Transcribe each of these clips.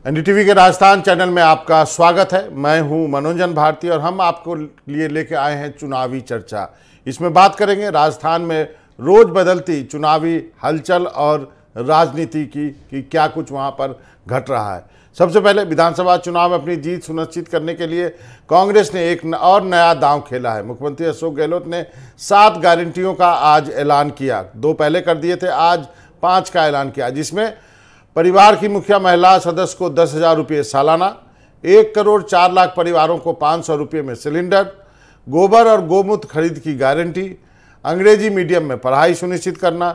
NDTV के Rajasthan channel में आपका स्वागत है। मैं हूं मनोरंजन भारती और हम आपको लिए लेके आए हैं चुनावी चर्चा। इसमें बात करेंगे राजस्थान में रोज बदलती चुनावी हलचल और राजनीति की कि क्या कुछ वहां पर घट रहा है। सबसे पहले विधानसभा चुनाव में अपनी जीत सुनिश्चित करने के लिए कांग्रेस ने एक और नया दांव खेला है। मुख्यमंत्री अशोक गहलोत ने 7 गारंटियों का आज ऐलान किया। 2 पहले कर दिए थे, आज 5 का ऐलान किया, जिसमें परिवार की मुखिया महिला सदस्य को 10,000 रुपये सालाना, 1 करोड़ 4 लाख परिवारों को 500 रुपये में सिलेंडर, गोबर और गोमूत्र खरीद की गारंटी, अंग्रेजी मीडियम में पढ़ाई सुनिश्चित करना,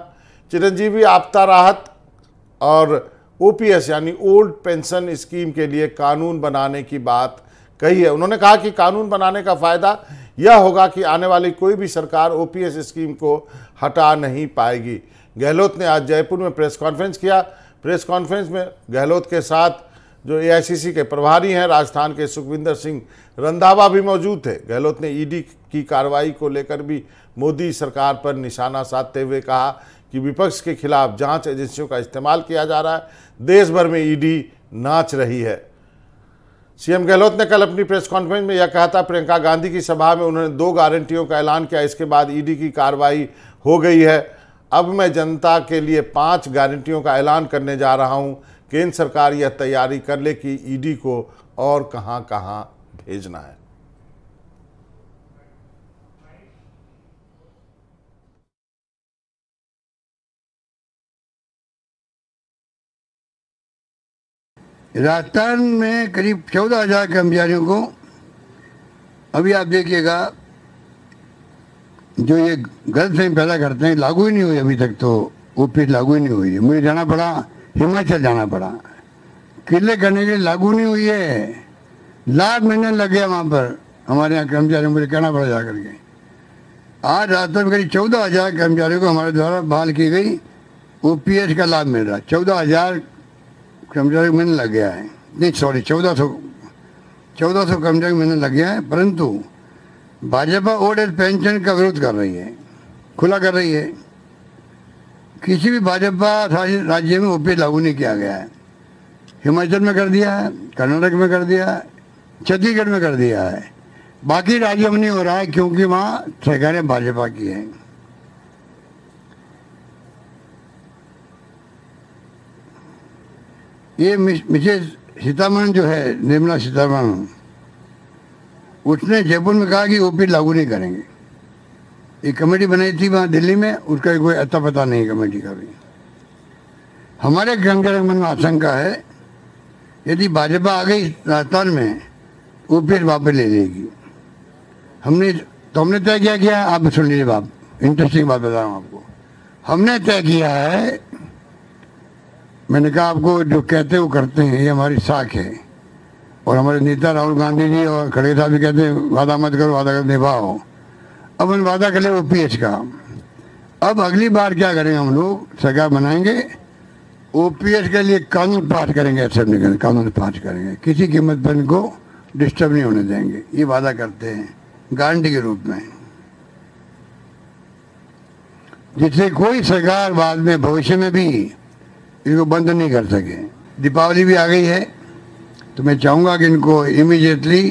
चिरंजीवी आपदा राहत और ओपीएस यानी ओल्ड पेंशन स्कीम के लिए कानून बनाने की बात कही है। उन्होंने कहा कि कानून बनाने का फायदा यह होगा कि आने वाली कोई भी सरकार ओपीएस स्कीम को हटा नहीं पाएगी। गहलोत ने आज जयपुर में प्रेस कॉन्फ्रेंस किया। प्रेस कॉन्फ्रेंस में गहलोत के साथ जो एआईसीसी के प्रभारी हैं राजस्थान के सुखविंदर सिंह रंधावा भी मौजूद थे। गहलोत ने ईडी की कार्रवाई को लेकर भी मोदी सरकार पर निशाना साधते हुए कहा कि विपक्ष के खिलाफ जांच एजेंसियों का इस्तेमाल किया जा रहा है, देश भर में ईडी नाच रही है। सीएम गहलोत ने कल अपनी प्रेस कॉन्फ्रेंस में यह कहा था। प्रियंका गांधी की सभा में उन्होंने 2 गारंटियों का ऐलान किया। इसके बाद ईडी की कार्रवाई हो गई है। अब मैं जनता के लिए 5 गारंटियों का ऐलान करने जा रहा हूं। केंद्र सरकार यह तैयारी कर ले कि ईडी को और कहां-कहां भेजना है। राजस्थान में करीब 14,000 कर्मचारियों को अभी आप देखिएगा जो ये गलतफहमी पैदा करते हैं, लागू ही नहीं हुई अभी तक। तो ओपीएस लागू ही नहीं हुई है। मुझे जाना पड़ा, हिमाचल जाना पड़ा, किले करने के लिए लागू नहीं हुई है। लाख महीने लग गया वहाँ पर हमारे यहाँ कर्मचारियों को, मुझे कहना पड़ा जा करके। आज राजस्थान में करीब 14,000 कर्मचारियों को हमारे द्वारा बहाल की गई ओपीएस का लाभ मिल रहा है। 14,000 कर्मचारियों को मिलने लग गया है। नहीं सॉरी, 1400 कर्मचारियों को मिलने लग गया है। परंतु भाजपा ओल्ड एज पेंशन का विरोध कर रही है, खुला कर रही है। किसी भी भाजपा शासित राज्य में ओपीएस लागू नहीं किया गया है। हिमाचल में कर दिया है, कर्नाटक में कर दिया है, छत्तीसगढ़ में कर दिया है, बाकी राज्यों में नहीं हो रहा है क्योंकि वहाँ सरकारें भाजपा की हैं। ये मिसेस सीतारमण जो है, निर्मला सीतारमण, उसने जयपुर में कहा कि ओपीएस लागू नहीं करेंगे। एक कमेटी बनाई थी वहाँ दिल्ली में, उसका कोई अता पता नहीं कमेटी का भी। हमारे कर्मचारियों मन में आशंका है यदि भाजपा आ गई राजस्थान में ओपीएस वापस ले लेगी। हमने तय किया आप सुन लीजिए बात, इंटरेस्टिंग बात बता रहा हूँ आपको। हमने तय किया है, मैंने कहा आपको जो कहते वो करते हैं, ये हमारी साख है। और हमारे नेता राहुल गांधी जी और खड़गे साहब भी कहते हैं वादा मत करो, वादा कर निभाओ। अब हम वादा कर ले ओपीएस का। अब अगली बार क्या करेंगे, हम लोग सरकार बनाएंगे, ओपीएस के लिए कानून पास करेंगे, असेंबली में कानून पास करेंगे, किसी कीमत पर इनको डिस्टर्ब नहीं होने देंगे। ये वादा करते हैं गारंटी के रूप में, जिससे कोई सरकार बाद में भविष्य में भी इनको बंद नहीं कर सके। दीपावली भी आ गई है तो मैं चाहूँगा कि इनको इमीडिएटली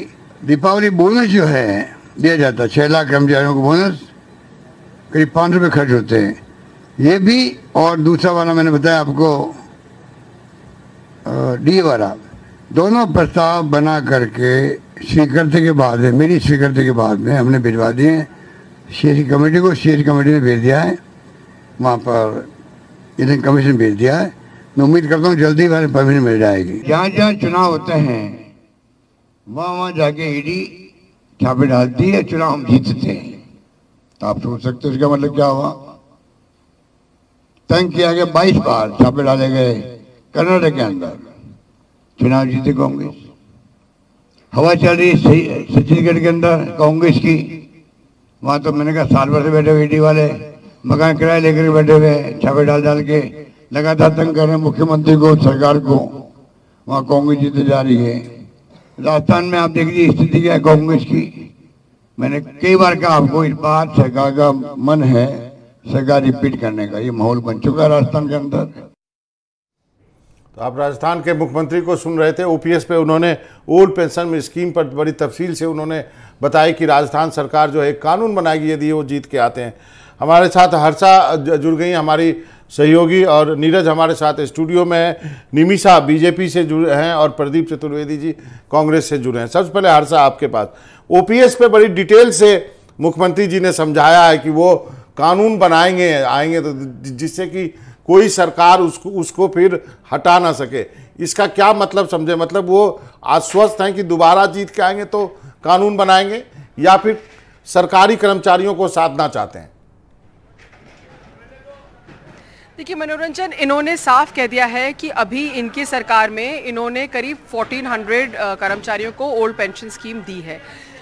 दीपावली बोनस जो है दिया जाता है। 6 लाख कर्मचारियों को बोनस, करीब 5 रुपये खर्च होते हैं, ये भी। और दूसरा वाला मैंने बताया आपको डी वाला, दोनों प्रस्ताव बना करके स्वीकृति के बाद में, मेरी स्वीकृति के बाद में हमने भिजवा दिए सीएसी कमेटी को। सीएसी कमेटी ने भेज दिया है, वहाँ पर इलेक्शन कमीशन भेज दिया है। मैं उम्मीद करता हूँ जल्दी हमारे परमिशन मिल जाएगी। जहाँ जहाँ चुनाव होते हैं वहाँ जाके ईडी छापे डालती है, चुनाव हम जीतते हैं। तो आप सोच सकते हो इसका मतलब क्या हुआ। तंग किया गया, 22 बार छापे डाले गए कर्नाटक के अंदर, चुनाव जीते कांग्रेस। हवा चल रही है छत्तीसगढ़ के अंदर कांग्रेस की, वहाँ तो मैंने कहा साल भर से बैठे हुए ईडी वाले, मकान किराए लेकर बैठे हुए, छापे डाल के लगातार तंग कर रहे हैं मुख्यमंत्री को, सरकार को। वहाँ कांग्रेस जीते जा रही है। राजस्थान में आप देख लीजिए स्थिति क्या है कांग्रेस की। मैंने कई बार कहा आपको, इस बार सरकार का मन है सरकार रिपीट करने का, ये माहौल बन चुका है राजस्थान के अंदर। तो आप राजस्थान के मुख्यमंत्री को सुन रहे थे। ओपीएस पे उन्होंने ओल्ड पेंशन स्कीम पर बड़ी तफसील से उन्होंने बताया कि राजस्थान सरकार जो है कानून बनाएगी यदि वो जीत के आते हैं। हमारे साथ हर्षा जुड़ गई हमारी सहयोगी, और नीरज हमारे साथ स्टूडियो में है। निमिषा बीजेपी से जुड़े हैं और प्रदीप चतुर्वेदी जी कांग्रेस से जुड़े हैं। सबसे पहले हर्षा आपके पास, ओपीएस पे बड़ी डिटेल से मुख्यमंत्री जी ने समझाया है कि वो कानून बनाएंगे आएंगे तो जिससे कि कोई सरकार उसको फिर हटा ना सके। इसका क्या मतलब समझे? मतलब वो आश्वस्त हैं कि दोबारा जीत के आएंगे तो कानून बनाएंगे, या फिर सरकारी कर्मचारियों को साधना चाहते हैं? देखिए मनोरंजन, इन्होंने साफ कह दिया है कि अभी इनकी सरकार में इन्होंने करीब 1400 कर्मचारियों को ओल्ड पेंशन स्कीम दी है,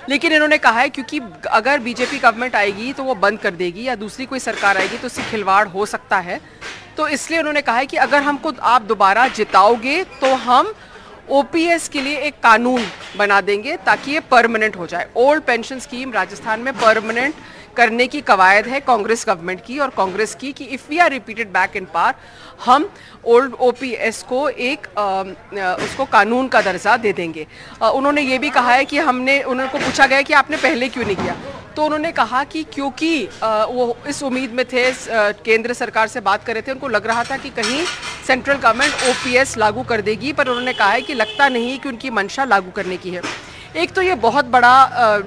लेकिन इन्होंने कहा है क्योंकि अगर बीजेपी गवर्नमेंट आएगी तो वो बंद कर देगी या दूसरी कोई सरकार आएगी तो उससे खिलवाड़ हो सकता है। तो इसलिए उन्होंने कहा है कि अगर हमको आप दोबारा जिताओगे तो हम ओपीएस के लिए एक कानून बना देंगे ताकि ये परमानेंट हो जाए। ओल्ड पेंशन स्कीम राजस्थान में परमानेंट करने की कवायद है कांग्रेस गवर्नमेंट की और कांग्रेस की कि if we are repeated back in power, हम ओल्ड ओपीएस को एक उसको कानून का दर्जा दे देंगे। उन्होंने ये भी कहा है कि उनको पूछा गया कि आपने पहले क्यों नहीं किया, तो उन्होंने कहा कि क्योंकि वो इस उम्मीद में थे, केंद्र सरकार से बात कर रहे थे, उनको लग रहा था कि कहीं सेंट्रल गवर्नमेंट ओपीएस लागू कर देगी, पर उन्होंने कहा है कि लगता नहीं कि उनकी मंशा लागू करने की है। एक तो ये बहुत बड़ा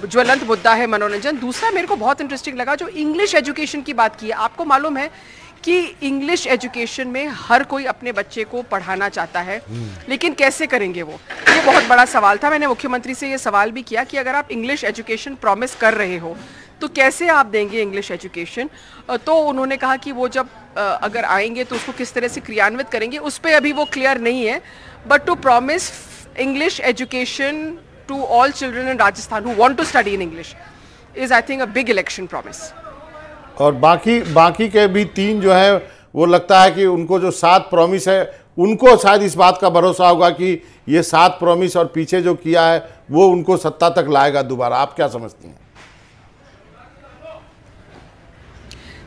ज्वलंत मुद्दा है मनोरंजन। दूसरा मेरे को बहुत इंटरेस्टिंग लगा जो इंग्लिश एजुकेशन की बात की है। आपको मालूम है कि इंग्लिश एजुकेशन में हर कोई अपने बच्चे को पढ़ाना चाहता है, लेकिन कैसे करेंगे वो, ये बहुत बड़ा सवाल था। मैंने मुख्यमंत्री से ये सवाल भी किया कि अगर आप इंग्लिश एजुकेशन प्रॉमिस कर रहे हो तो कैसे आप देंगे इंग्लिश एजुकेशन। तो उन्होंने कहा कि वो जब अगर आएंगे तो उसको किस तरह से क्रियान्वित करेंगे उस पर अभी वो क्लियर नहीं है, but to promise English education to all children in Rajasthan who want to study in English is, I think, a big election promise. और बाकी के भी 3 जो है वो लगता है कि उनको जो 7 प्रॉमिस है उनको शायद इस बात का भरोसा होगा कि ये 7 प्रॉमिस और पीछे जो किया है वो उनको सत्ता तक लाएगा दोबारा। आप क्या समझती हैं?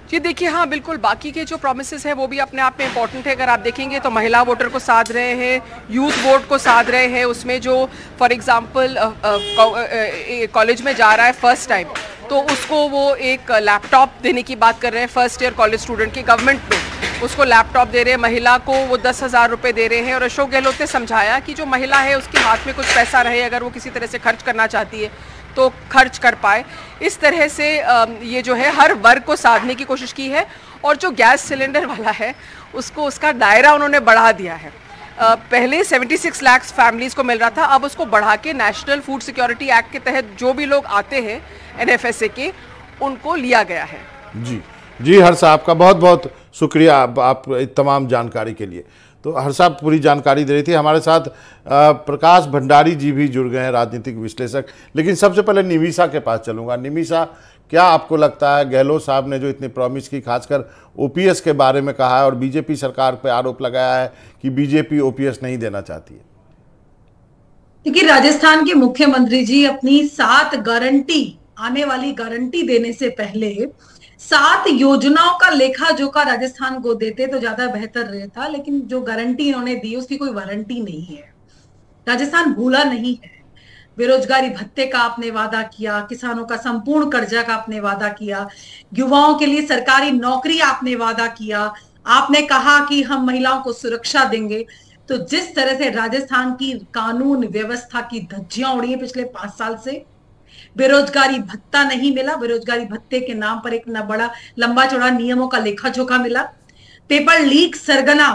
जी देखिए, हाँ बिल्कुल, बाकी के जो प्रोमिसेस हैं वो भी अपने आप में इम्पॉर्टेंट है। अगर आप देखेंगे तो महिला वोटर को साध रहे हैं, यूथ वोट को साध रहे हैं। उसमें जो फॉर एग्जांपल कॉलेज में जा रहा है फर्स्ट टाइम तो उसको वो एक लैपटॉप देने की बात कर रहे हैं। फर्स्ट ईयर कॉलेज स्टूडेंट की गवर्नमेंट में उसको लैपटॉप दे रहे हैं, महिला को वो 10,000 रुपये दे रहे हैं। और अशोक गहलोत ने समझाया कि जो महिला है उसके हाथ में कुछ पैसा रहे, अगर वो किसी तरह से खर्च करना चाहती है तो खर्च कर पाए। इस तरह से ये जो है हर वर्ग को साधने की कोशिश की है। और जो गैस सिलेंडर वाला है उसको उसका दायरा उन्होंने बढ़ा दिया है। पहले 76 लाख फैमिलीज़ को मिल रहा था, अब उसको बढ़ा के नेशनल फूड सिक्योरिटी एक्ट के तहत जो भी लोग आते हैं एनएफएसए के उनको लिया गया है। जी हर्षा, आपका बहुत बहुत शुक्रिया आप तमाम जानकारी के लिए। तो हर्षा पूरी जानकारी दे रही थी। हमारे साथ प्रकाश भंडारी जी भी जुड़ गए हैं, राजनीतिक विश्लेषक। लेकिन सबसे पहले निमिषा के पास चलूँगा। निमिषा, क्या आपको लगता है गहलोत साहब ने जो इतनी प्रॉमिस की, खासकर ओपीएस के बारे में कहा है और बीजेपी सरकार पर आरोप लगाया है कि बीजेपी ओपीएस नहीं देना चाहती है? देखिए, राजस्थान के मुख्यमंत्री जी अपनी 7 गारंटी, आने वाली गारंटी देने से पहले 7 योजनाओं का लेखा जोखा राजस्थान को देते तो ज्यादा बेहतर रहता, लेकिन जो गारंटी इन्होंने दी उसकी कोई वारंटी नहीं है। राजस्थान भूला नहीं है। बेरोजगारी भत्ते का आपने वादा किया, किसानों का संपूर्ण कर्जा का आपने वादा किया, युवाओं के लिए सरकारी नौकरी आपने वादा किया, आपने कहा कि हम महिलाओं को सुरक्षा देंगे। तो जिस तरह से राजस्थान की कानून व्यवस्था की धज्जियां उड़ी है पिछले 5 साल से, बेरोजगारी भत्ता नहीं मिला, बेरोजगारी भत्ते के नाम पर एक न बड़ा लंबा चौड़ा नियमों का लेखा जोखा मिला, पेपर लीक सरगना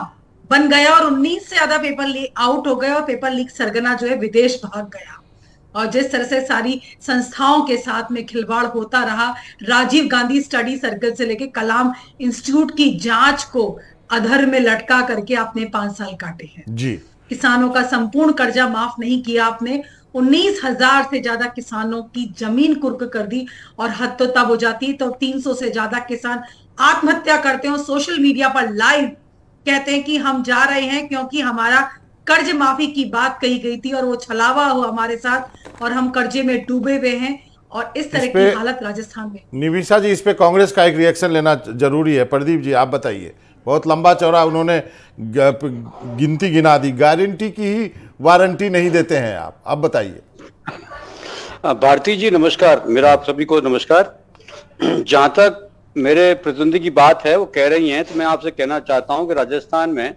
बन गया और 19 से ज्यादा पेपर लीक आउट हो गए और पेपर लीक सरगना जो है विदेश भाग गया। और जिस तरह से सारी संस्थाओं के साथ में खिलवाड़ होता रहा, राजीव गांधी स्टडी सर्कल से लेके कलाम इंस्टीट्यूट की जांच को अधर में लटका करके आपने 5 साल काटे हैं जी। किसानों का संपूर्ण कर्जा माफ नहीं किया आपने, 19,000 से ज्यादा किसानों की जमीन कुर्क कर दी। और हद तो तब हो जाती तो 300 से ज्यादा किसान आत्महत्या करते हो, सोशल मीडिया पर लाइव कहते हैं कि हम जा रहे हैं क्योंकि हमारा कर्ज माफी की बात कही गई थी और वो छलावा हुआ हमारे साथ और हम कर्जे में डूबे हुए हैं। और इस तरह की हालत राजस्थान में। निमिषा जी, इस पे कांग्रेस का एक रिएक्शन लेना जरूरी है। प्रदीप जी, आप बताइए, बहुत लंबा चौड़ा उन्होंने गिनती गिना दी। गारंटी की ही वारंटी नहीं देते हैं आप, अब बताइए। भारती जी नमस्कार, मेरा आप सभी को नमस्कार। जहां तक मेरे प्रतिनिधि की बात है, वो कह रही हैं, तो मैं आपसे कहना चाहता हूं कि राजस्थान में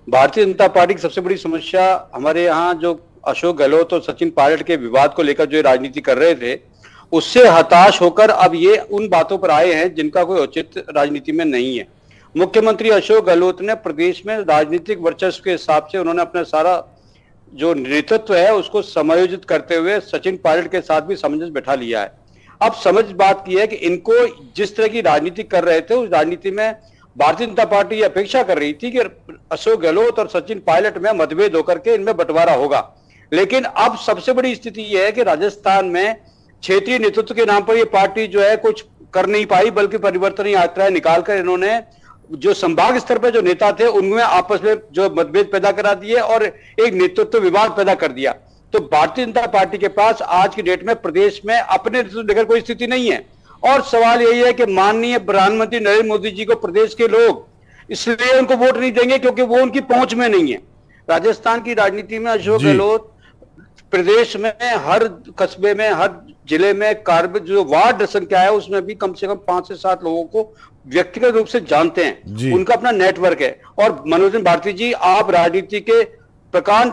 भारतीय जनता पार्टी की सबसे बड़ी समस्या, हमारे यहाँ जो अशोक गहलोत और सचिन पायलट के विवाद को लेकर जो राजनीति कर रहे थे, उससे हताश होकर अब ये उन बातों पर आए हैं जिनका कोई औचित्य राजनीति में नहीं है। मुख्यमंत्री अशोक गहलोत ने प्रदेश में राजनीतिक वर्चस्व के हिसाब से उन्होंने अपना सारा जो नेतृत्व है उसको समायोजित करते हुए सचिन पायलट के साथ भी सामंजस्य बैठा लिया है। अब समझ बात की है कि इनको जिस तरह की राजनीति कर रहे थे, उस राजनीति में भारतीय जनता पार्टी अपेक्षा कर रही थी कि अशोक गहलोत और सचिन पायलट में मतभेद होकर के इनमें बंटवारा होगा। लेकिन अब सबसे बड़ी स्थिति यह है कि राजस्थान में क्षेत्रीय नेतृत्व के नाम पर यह पार्टी जो है कुछ कर नहीं पाई, बल्कि परिवर्तन यात्राएं निकालकर इन्होंने जो संभाग स्तर पर जो नेता थे उनमें आपस में जो मतभेद पैदा करा दिए और एक नेतृत्व विवाद पैदा कर दिया। तो भारतीय जनता पार्टी के पास आज की डेट में प्रदेश में अपने नेतृत्व लेकर कोई स्थिति नहीं है। और सवाल यही है कि माननीय प्रधानमंत्री नरेंद्र मोदी जी को प्रदेश के लोग इसलिए उनको वोट नहीं देंगे क्योंकि वो उनकी पहुंच में नहीं है। राजस्थान की राजनीति में अशोक गहलोत प्रदेश में हर कस्बे में, हर जिले में कार्य जो वार्ड संख्या है उसमें भी कम से कम 5 से 7 लोगों को व्यक्तिगत रूप से जानते हैं, उनका अपना नेटवर्क है। और मनोज भारती जी, आप राजनीति के प्रकांड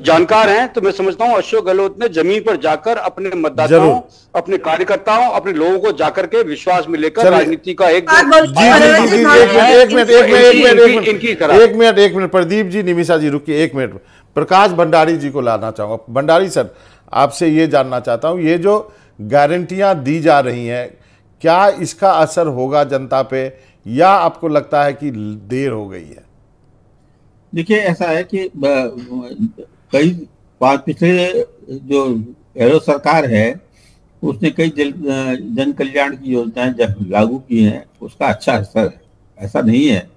जानकार हैं, तो मैं समझता हूं अशोक गहलोत ने जमीन पर जाकर अपने मतदाताओं, अपने कार्यकर्ताओं, अपने लोगों को जाकर के विश्वास में लेकर राजनीति का एक मिनट प्रदीप जी, निमिषा जी रुकिए एक मिनट। प्रकाश भंडारी जी को लाना चाहूंगा। भंडारी सर, आपसे ये जानना चाहता हूं, ये जो गारंटियां दी जा रही हैं, क्या इसका असर होगा जनता पे, या आपको लगता है कि देर हो गई है? देखिए, ऐसा है कि कई पिछले जो गहलोत सरकार है उसने कई जन कल्याण की योजनाएं जब लागू की हैं, उसका अच्छा असर है, ऐसा नहीं है,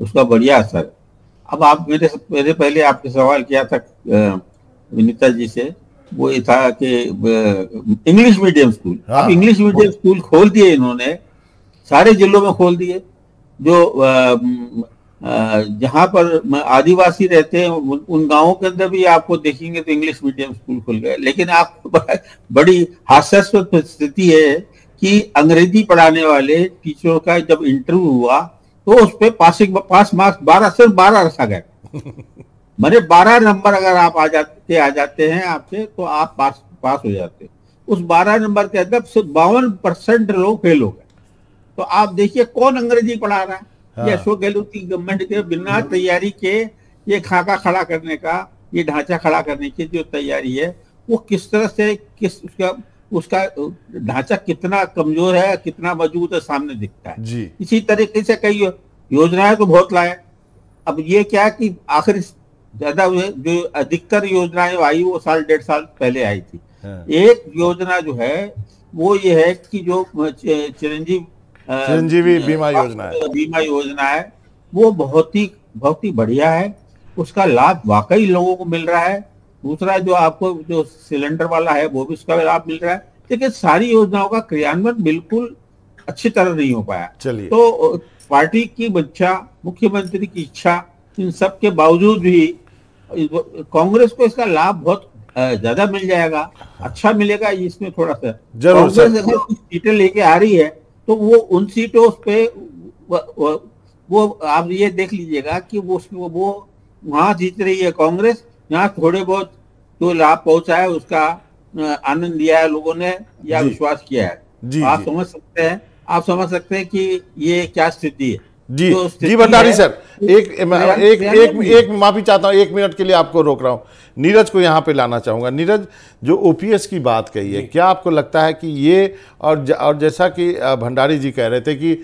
उसका बढ़िया असर। अब आप मेरे पहले आपने सवाल किया था विनीता जी से, वो ये था कि इंग्लिश मीडियम स्कूल, अब इंग्लिश मीडियम स्कूल खोल दिए इन्होंने, सारे जिलों में खोल दिए। जो जहां पर आदिवासी रहते हैं उन गांवों के अंदर भी आपको देखेंगे तो इंग्लिश मीडियम स्कूल खुल गए। लेकिन आपको बड़ी हास्यास्पद स्थिति है कि अंग्रेजी पढ़ाने वाले टीचरों का जब इंटरव्यू हुआ तो उस पर पास मार्क्स 12 सिर्फ 12 रखा गया। मैंने 12 नंबर अगर आप आ जाते हैं आपसे तो आप पास हो जाते। उस 12 नंबर के अंदर सिर्फ 52% लोग फेल हो गए। तो आप देखिए कौन अंग्रेजी पढ़ा रहा है। ये अशोक गहलोत की गवर्नमेंट के बिना तैयारी के ये खाका खड़ा करने का, ये ढांचा खड़ा करने की जो तैयारी है, वो किस तरह से उसका ढांचा कितना कमजोर है, कितना मजबूत है, सामने दिखता है जी। इसी तरीके से कई योजनाएं तो बहुत लाए। अब ये क्या कि आखिर ज्यादा जो अधिकतर योजनाएं आई वो 1.5 साल पहले आई थी। एक योजना जो है वो ये है कि जो चिरंजीवी बीमा योजना है वो बहुत ही बढ़िया है, उसका लाभ वाकई लोगों को मिल रहा है। दूसरा जो आपको जो सिलेंडर वाला है वो भी उसका लाभ मिल रहा है, लेकिन सारी योजनाओं का क्रियान्वयन बिल्कुल अच्छी तरह नहीं हो पाया। तो पार्टी की इच्छा, मुख्यमंत्री की इच्छा, इन सब के बावजूद भी कांग्रेस को इसका लाभ बहुत ज्यादा मिल जाएगा, अच्छा मिलेगा। इसमें थोड़ा सा कांग्रेस अगर सीटें लेके आ रही है तो वो उन सीटों पे वो आप ये देख लीजिएगा कि वो वहां जीत रही है कांग्रेस, यहाँ थोड़े बहुत जो लाभ पहुंचा है उसका आनंद लिया है लोगों ने या विश्वास किया है। आप समझ सकते हैं कि ये क्या स्थिति है। जी भंडारी सर, एक माफी चाहता हूं, 1 मिनट के लिए आपको रोक रहा हूं। नीरज को यहां पे लाना चाहूंगा। नीरज, जो ओपीएस की बात कही है, क्या आपको लगता है कि ये और जैसा कि भंडारी जी कह रहे थे कि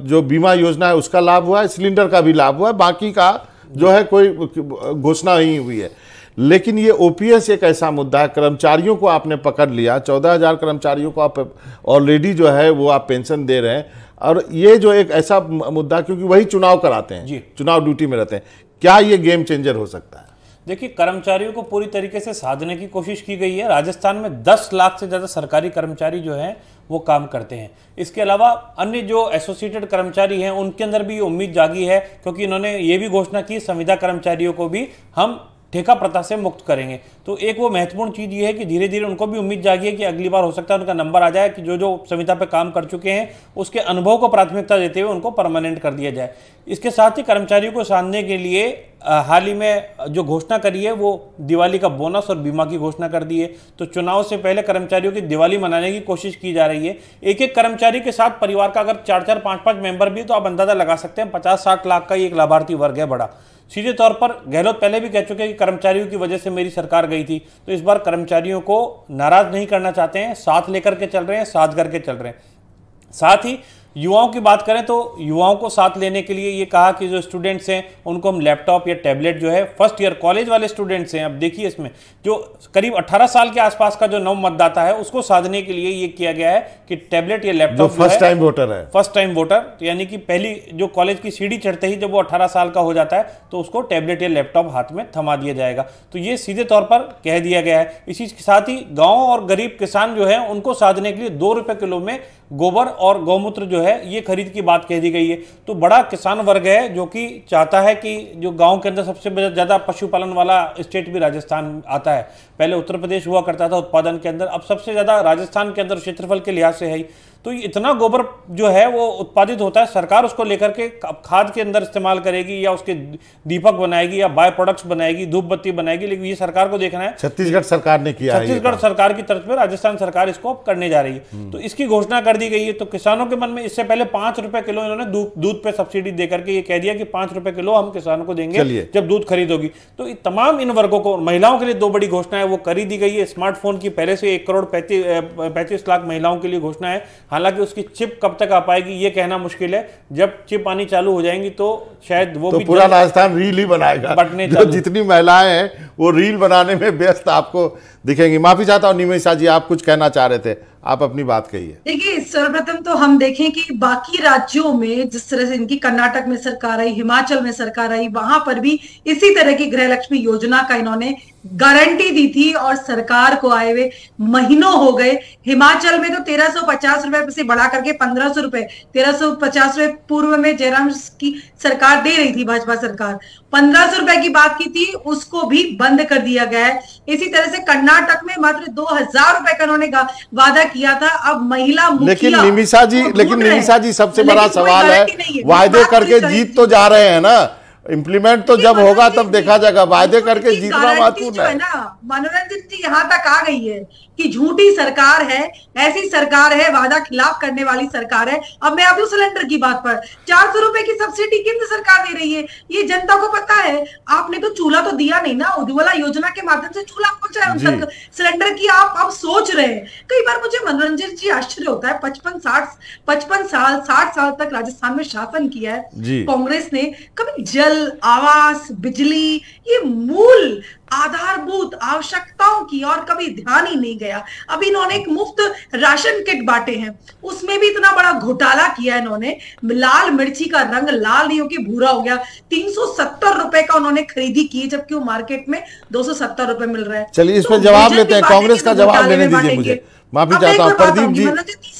जो बीमा योजना है उसका लाभ हुआ है, सिलेंडर का भी लाभ हुआ है, बाकी का जो है कोई घोषणा नहीं हुई है, लेकिन ये ओपीएस एक ऐसा मुद्दा है, कर्मचारियों को आपने पकड़ लिया, 14,000 कर्मचारियों को आप ऑलरेडी जो है वो आप पेंशन दे रहे हैं, और ये जो एक ऐसा मुद्दा, क्योंकि वही चुनाव कराते हैं, चुनाव ड्यूटी में रहते हैं, क्या ये गेम चेंजर हो सकता है? देखिए, कर्मचारियों को पूरी तरीके से साधने की कोशिश की गई है। राजस्थान में 10 लाख से ज़्यादा सरकारी कर्मचारी जो हैं वो काम करते हैं। इसके अलावा अन्य जो एसोसिएटेड कर्मचारी हैं उनके अंदर भी उम्मीद जागी है, क्योंकि इन्होंने ये भी घोषणा की संविदा कर्मचारियों को भी हम ठेका प्रथा से मुक्त करेंगे। तो एक वो महत्वपूर्ण चीज़ ये है कि धीरे धीरे उनको भी उम्मीद जागी है कि अगली बार हो सकता है उनका नंबर आ जाए कि जो जो संविदा पे काम कर चुके हैं उसके अनुभव को प्राथमिकता देते हुए उनको परमानेंट कर दिया जाए। इसके साथ ही कर्मचारियों को साधने के लिए हाल ही में जो घोषणा करी है वो दिवाली का बोनस और बीमा की घोषणा कर दी है। तो चुनाव से पहले कर्मचारियों की दिवाली मनाने की कोशिश की जा रही है। एक एक कर्मचारी के साथ परिवार का अगर 4-4, 5-5 मेंबर भी, तो आप अंदाजा लगा सकते हैं 50-60 लाख का एक लाभार्थी वर्ग है बड़ा। सीधे तौर पर गहलोत पहले भी कह चुके हैं कि कर्मचारियों की वजह से मेरी सरकार गई थी, तो इस बार कर्मचारियों को नाराज नहीं करना चाहते हैं, साथ लेकर के चल रहे हैं, साथ करके चल रहे हैं। साथ ही युवाओं की बात करें तो युवाओं को साथ लेने के लिए ये कहा कि जो स्टूडेंट्स हैं उनको हम लैपटॉप या टैबलेट जो है फर्स्ट ईयर कॉलेज वाले स्टूडेंट्स हैं, अब देखिए इसमें जो करीब 18 साल के आसपास का जो नव मतदाता है उसको साधने के लिए ये किया गया है कि टैबलेट या लैपटॉप फर्स्ट टाइम वोटर है, फर्स्ट टाइम वोटर, यानी कि पहली जो कॉलेज की सीढ़ी चढ़ते ही जब वो 18 साल का हो जाता है तो उसको टैबलेट या लैपटॉप हाथ में थमा दिया जाएगा। तो ये सीधे तौर पर कह दिया गया है। इसी के साथ ही गाँव और गरीब किसान जो है उनको साधने के लिए 2 रुपये किलो में गोबर और गौमूत्र जो है ये खरीद की बात कह दी गई है। तो बड़ा किसान वर्ग है जो कि चाहता है कि जो गांव के अंदर सबसे ज़्यादा पशुपालन वाला स्टेट भी राजस्थान आता है। पहले उत्तर प्रदेश हुआ करता था उत्पादन के अंदर, अब सबसे ज़्यादा राजस्थान के अंदर क्षेत्रफल के लिहाज से है ही। तो इतना गोबर जो है वो उत्पादित होता है, सरकार उसको लेकर के खाद के अंदर इस्तेमाल करेगी या उसके दीपक बनाएगी या बाय प्रोडक्ट्स बनाएगी, धूप बत्ती बनाएगी, लेकिन ये सरकार को देखना है। छत्तीसगढ़ सरकार ने किया है, छत्तीसगढ़ सरकार की तरफ से राजस्थान सरकार इसको करने जा रही है, तो इसकी घोषणा कर दी गई है। तो किसानों के मन में इससे पहले 5 रुपए किलो इन्होंने दूध पे सब्सिडी देकर के ये कह दिया कि 5 रुपए किलो हम किसानों को देंगे जब दूध खरीद होगी। तो तमाम इन वर्गों को, महिलाओं के लिए 2 बड़ी घोषणाएं वो करी दी गई है। स्मार्टफोन की पहले से 1,35 लाख महिलाओं के लिए घोषणा है। हालांकि उसकी चिप कब तक आ पाएगी ये कहना मुश्किल है। जब चिप आनी चालू हो जाएंगी तो शायद वो तो भी पूरा राजस्थान रील ही बनाएगा, जो जितनी महिलाएं हैं वो रील बनाने में व्यस्त आपको दिखेंगी। माफी चाहता हूँ निमिषा जी, आप कुछ कहना चाह रहे थे, आप अपनी बात कहिए। देखिए, सर्वप्रथम तो हम देखें कि बाकी राज्यों में जिस तरह से इनकी कर्नाटक में सरकार आई, हिमाचल में सरकार आई, वहां पर भी इसी तरह की गृह लक्ष्मी योजना का इन्होंने गारंटी दी थी और सरकार को आए हुए महीनों हो गए। हिमाचल में तो 1350 रुपए से बढ़ा करके 1500 रुपए, 1350 रुपए पूर्व में जयराम की सरकार दे रही थी, भाजपा सरकार 1500 रुपए की बात की थी, उसको भी बंद कर दिया गया है। इसी तरह से कर्नाटक में मात्र 2000 रुपए का उन्होंने वादा किया था। अब महिला मुखिया, लेकिन निमिषा जी सबसे बड़ा सवाल है, वायदे करके जीत तो जा रहे हैं ना, इम्प्लीमेंट तो जब होगा तब देखा जाएगा। वायदे करके जीतना महत्वपूर्ण है ना। मनोरंजन जी यहाँ तक आ गई है कि झूठी सरकार है, ऐसी सरकार है, वादा खिलाफ करने वाली सरकार है। अब मैं अभी सिलेंडर की बात पर 400 रुपए की सब्सिडी केंद्र सरकार दे रही है, ये जनता को पता है। आपने तो चूल्हा तो दिया नहीं ना, उज्ज्वला योजना के माध्यम से चूल्हा पहुंचा है उन तक। सिलेंडर की आप अब सोच रहे हैं। कई बार मुझे मनोरंजन जी आश्चर्य होता है, 55 साल 60 साल तक राजस्थान में शासन किया है कांग्रेस ने, कभी जल, आवास, बिजली, ये मूल आधारभूत आवश्यकताओं की और कभी ध्यान ही नहीं गया। अभी इन्होंने एक मुफ्त राशन किट बांटे हैं, उसमें भी इतना बड़ा घोटाला किया इन्होंने। लाल मिर्ची का रंग लाल नहीं होकर भूरा हो गया। 370 रुपए का उन्होंने खरीदी की, जबकि वो मार्केट में 270 रुपए मिल रहा है। चलिए इस पर जवाब लेते हैं, कांग्रेस का जवाब लेने दीजिए मुझे। माफी चाहता हूँ प्रदीप जी,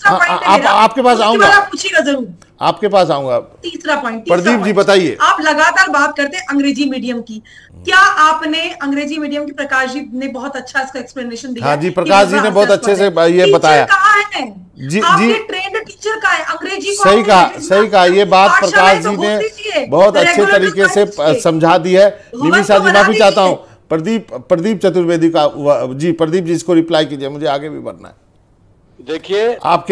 आपके पास आऊंगा, पूछिएगा जरूर, आपके पास आऊंगा। तीसरा पॉइंट प्रदीप जी बताइए। आप लगातार बात करते हैं अंग्रेजी मीडियम की, क्या आपने अंग्रेजी मीडियम की, प्रकाश जी ने बहुत अच्छा इसका एक्सप्लेनेशन दिया। हाँ जी, प्रकाश जी ने बहुत अच्छे से ये बताया। कहाँ है जी आपके ट्रेंड टीचर का है अंग्रेजी को? सही कहा, ये बात प्रकाश जी ने बहुत अच्छे तरीके से समझा दी है। निमिषा जी माफी चाहता हूँ, प्रदीप चतुर्वेदी का जी, प्रदीप जी इसको रिप्लाई कीजिए, मुझे आगे भी बढ़ना है। देखिए, आप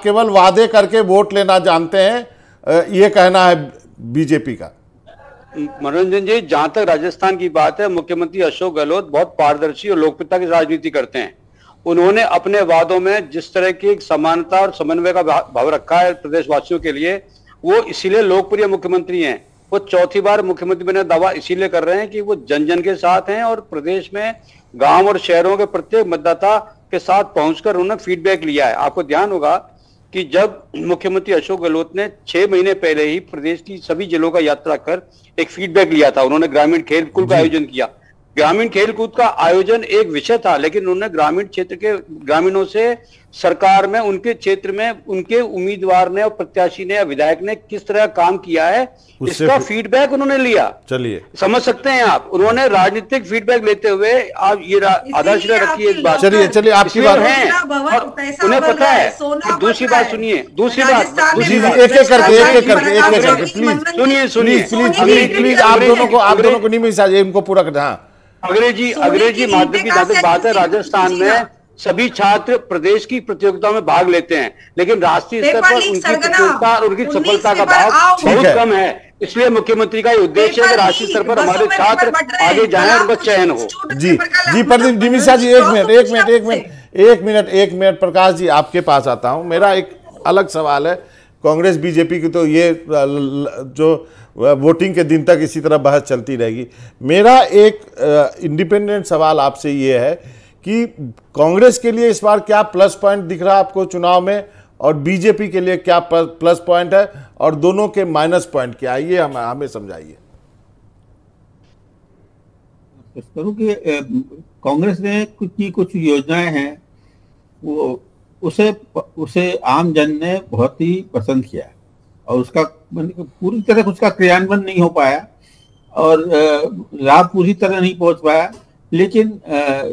केवल वादे करके वोट लेना जानते हैं, ये कहना है बीजेपी का। मनोरंजन जी, जहां तक राजस्थान की बात है, मुख्यमंत्री अशोक गहलोत बहुत पारदर्शी और लोकप्रियता की राजनीति करते हैं। उन्होंने अपने वादों में जिस तरह की समानता और समन्वय का भाव रखा है प्रदेशवासियों के लिए, वो इसीलिए लोकप्रिय मुख्यमंत्री हैं। वो चौथी बार मुख्यमंत्री बनने दावा इसीलिए कर रहे हैं कि वो जन जन के साथ हैं और प्रदेश में गांव और शहरों के प्रत्येक मतदाता के साथ पहुंचकर उन्होंने फीडबैक लिया है। आपको ध्यान होगा कि जब मुख्यमंत्री अशोक गहलोत ने 6 महीने पहले ही प्रदेश की सभी जिलों का यात्रा कर एक फीडबैक लिया था। उन्होंने ग्रामीण खेलकूद का आयोजन किया। ग्रामीण खेलकूद का आयोजन एक विषय था, लेकिन उन्होंने ग्रामीण क्षेत्र के ग्रामीणों से सरकार में, उनके क्षेत्र में उनके उम्मीदवार ने और प्रत्याशी ने या विधायक ने किस तरह काम किया है, इसका फीडबैक उन्होंने लिया। चलिए समझ सकते हैं आप, उन्होंने राजनीतिक फीडबैक लेते हुए आप ये आदर्शिता रखी एक बात। चलिए आपकी बात है, उन्हें पता है। दूसरी बात सुनिए, दूसरी बात एक एक करके प्लीज प्लीज आप दोनों को नहीं, इनको पूरा करना। हाँ, अंग्रेजी माध्यम की जहां तक बात है, राजस्थान में सभी छात्र प्रदेश की प्रतियोगिताओं में भाग लेते हैं, लेकिन राष्ट्रीय स्तर पर उनकी प्रतियोगिता और उनकी सफलता का भाव बहुत कम है। इसलिए मुख्यमंत्री का उद्देश्य है कि राष्ट्रीय स्तर पर हमारे छात्र आगे जाएं और उनका चयन हो। जी प्रदीप निमिषा जी, एक मिनट प्रकाश जी आपके पास आता हूं। मेरा एक अलग सवाल है, कांग्रेस बीजेपी की तो ये जो वोटिंग के दिन तक इसी तरह बहस चलती रहेगी। मेरा एक इंडिपेंडेंट सवाल आपसे ये है कि कांग्रेस के लिए इस बार क्या प्लस पॉइंट दिख रहा है आपको चुनाव में, और बीजेपी के लिए क्या प्लस पॉइंट है, और दोनों के माइनस पॉइंट क्या है, ये हमें समझाइए। कांग्रेस ने कुछ योजनाएं हैं, वो उसे आम जन ने बहुत ही पसंद किया, और उसका पूरी तरह उसका क्रियान्वयन नहीं हो पाया और लाभ पूरी तरह नहीं पहुंच पाया, लेकिन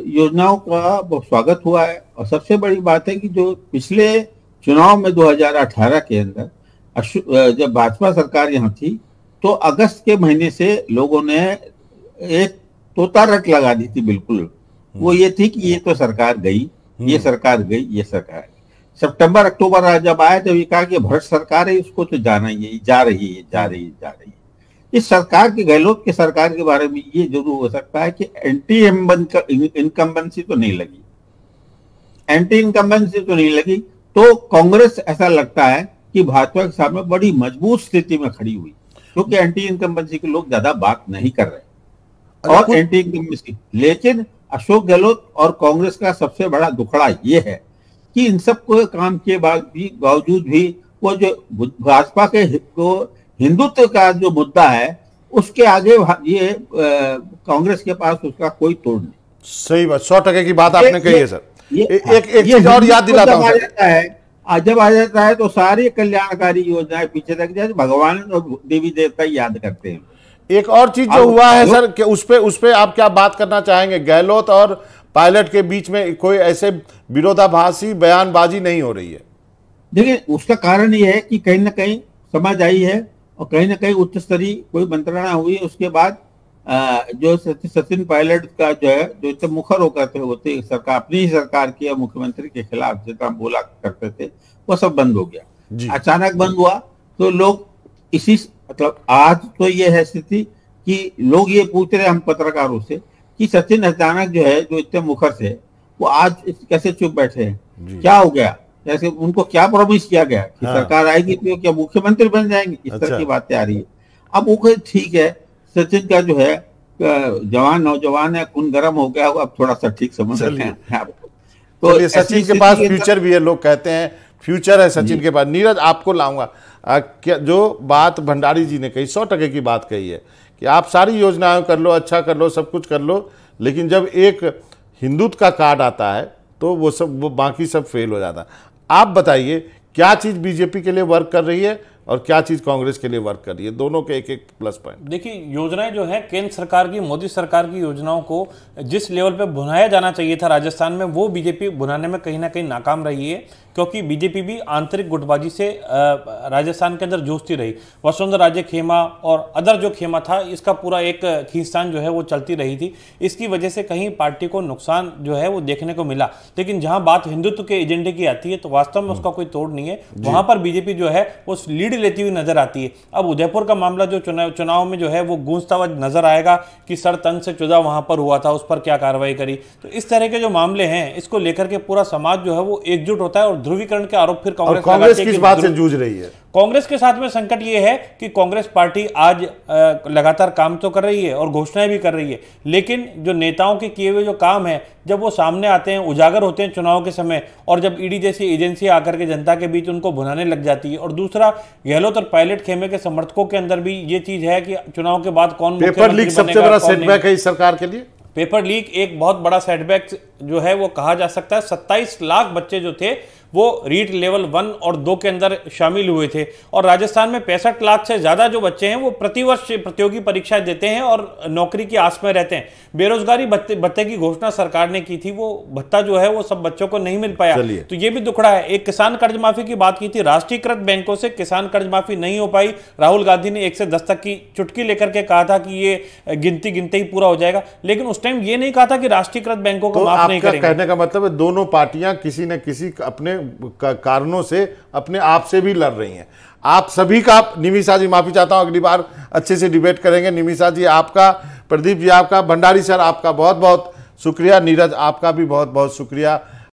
योजनाओं का बहुत स्वागत हुआ है। और सबसे बड़ी बात है कि जो पिछले चुनाव में 2018 के अंदर जब भाजपा सरकार यहाँ थी, तो अगस्त के महीने से लोगों ने एक तोता रट लगा दी थी। बिल्कुल वो ये थी कि ये तो सरकार गई, ये सरकार गई, ये सरकार। सितंबर अक्टूबर जब आया, जब ये कहा कि भ्रष्ट सरकार है, उसको तो जाना ही है, जा रही है। इस सरकार के, गहलोत की सरकार के बारे में ये जरूर हो सकता है कि एंटी इनकम्बेंसी तो नहीं लगी, तो कांग्रेस ऐसा लगता है कि भाजपा के सामने बड़ी मजबूत स्थिति में खड़ी हुई, क्योंकि एंटी इनकम्बेंसी के लोग ज्यादा बात नहीं कर रहे और एंटी इनकम्बेंसी। लेकिन अशोक गहलोत और कांग्रेस का सबसे बड़ा दुखड़ा ये है कि इन सब को काम के बावजूद भी वो जो भाजपा के हिंदुत्व का जो मुद्दा है, उसके आगे ये कांग्रेस के पास उसका कोई तोड़ नहीं। सही बात, 100% की बात आपने कही है सर। एक चीज और याद दिलाता हूं, जब आ जाता है तो सारी कल्याणकारी योजनाएं पीछे रख जाए, भगवान और देवी देवता याद करते हैं। एक और चीज जो हुआ है सर कि उस पे आप क्या बात करना चाहेंगे? गहलोत और पायलट के बीच में कोई ऐसे विरोधाभासी बयानबाजी नहीं हो रही है। देखिए, उसका कारण ये है कि कहीं ना कहीं समझ आई है और कहीं ना कहीं उच्च स्तरीय कोई मंत्रणा हुई। उसके बाद जो सचिन पायलट का जो है, जो इतने मुखर होकर होते सरकार, अपनी ही सरकार के मुख्यमंत्री के खिलाफ जितना बोला करते थे, वो सब बंद हो गया। अचानक बंद हुआ तो लोग इसी, मतलब आज तो ये है स्थिति कि लोग ये पूछ रहे हम पत्रकारों से कि सचिन अचानक जो है, जो इतने मुखर थे, वो आज कैसे चुप बैठे हैं, क्या हो गया? जैसे उनको क्या प्रॉमिस किया गया कि सरकार आएगी तो क्या मुख्यमंत्री बन जाएंगे, इस तरह की बातें आ रही है। अब वो ठीक है, सचिन का जो है नौजवान है, खून गर्म हो गया, अब थोड़ा सा ठीक समझ रहे हैं। तो सचिन के पास फ्यूचर भी है, लोग कहते हैं फ्यूचर है सचिन के पास। नीरज, आपको लाऊंगा, क्या जो बात भंडारी जी ने कही, 100% की बात कही है कि आप सारी योजनाएं कर लो, अच्छा कर लो, सब कुछ कर लो, लेकिन जब एक हिंदुत्व का कार्ड आता है तो वो बाकी सब फेल हो जाता है। आप बताइए क्या चीज़ बीजेपी के लिए वर्क कर रही है और क्या चीज़ कांग्रेस के लिए वर्क कर रही है, दोनों के एक एक प्लस पॉइंट। देखिए, योजनाएं जो है केंद्र सरकार की, मोदी सरकार की योजनाओं को जिस लेवल पे बुनाया जाना चाहिए था राजस्थान में, वो बीजेपी बुनाने में कहीं ना कहीं नाकाम रही है, क्योंकि बीजेपी भी आंतरिक गुटबाजी से राजस्थान के अंदर जूझती रही। वसुंधरा राजे खेमा और अदर जो खेमा था, इसका पूरा एक खींचतान जो है वो चलती रही थी। इसकी वजह से कहीं पार्टी को नुकसान जो है वो देखने को मिला। लेकिन जहां बात हिंदुत्व के एजेंडे की आती है तो वास्तव में उसका कोई तोड़ नहीं है, वहां पर बीजेपी जो है वो लीड लेती हुई नजर आती है। अब उदयपुर का मामला जो चुनाव में जो है वो गूंजता हुआ नजर आएगा कि सर तन से चुदा वहां पर हुआ था, उस पर क्या कार्रवाई करी। तो इस तरह के जो मामले हैं, इसको लेकर के पूरा समाज जो है वो एकजुट होता है और ध्रुवीकरण के आरोप फिर और कांग्रेस किस बात से जूझ रही है? कांग्रेस के साथ में संकट ये है कि कांग्रेस पार्टी आज लगातार काम तो कर रही है और घोषणाएं भी कर रही है, लेकिन जो नेताओं के किए हुए जो काम है जब वो सामने आते हैं, उजागर होते हैं चुनाव के समय, और जब ईडी जैसी एजेंसी आकर के जनता के बीच उनको भुनाने लग जाती है। और दूसरा, गहलोत और पायलट खेमे के समर्थकों के अंदर भी ये चीज है कि चुनाव के बाद कौन पेपर लीक सबसे बड़ा सेटबैक है इस सरकार के लिए। पेपर लीक एक बहुत बड़ा सेटबैक जो है वो कहा जा सकता है। 27 लाख बच्चे जो थे वो रीट लेवल 1 और 2 के अंदर शामिल हुए थे, और राजस्थान में 65 लाख से ज्यादा जो बच्चे हैं वो प्रतिवर्ष प्रतियोगी परीक्षाएं देते हैं और नौकरी की आस में रहते हैं। बेरोजगारी भत्ते की घोषणा सरकार ने की थी, वो भत्ता जो है वो सब बच्चों को नहीं मिल पाया, तो ये भी दुखड़ा है। एक किसान कर्ज माफी की बात की थी, राष्ट्रीयकृत बैंकों से किसान कर्ज माफी नहीं हो पाई। राहुल गांधी ने 1 से 10 तक की चुटकी लेकर के कहा था कि ये गिनते ही पूरा हो जाएगा, लेकिन उस टाइम ये नहीं कहा था कि राष्ट्रीयकृत बैंकों को माफ नहीं करेंगे। कहने का मतलब है दोनों पार्टियां किसी न किसी अपने कारणों से अपने आप से भी लड़ रही हैं। आप सभी का, निमिषा जी माफी चाहता हूं, अगली बार अच्छे से डिबेट करेंगे। निमिषा जी आपका, प्रदीप जी आपका, भंडारी सर आपका बहुत बहुत शुक्रिया, नीरज आपका भी बहुत बहुत शुक्रिया।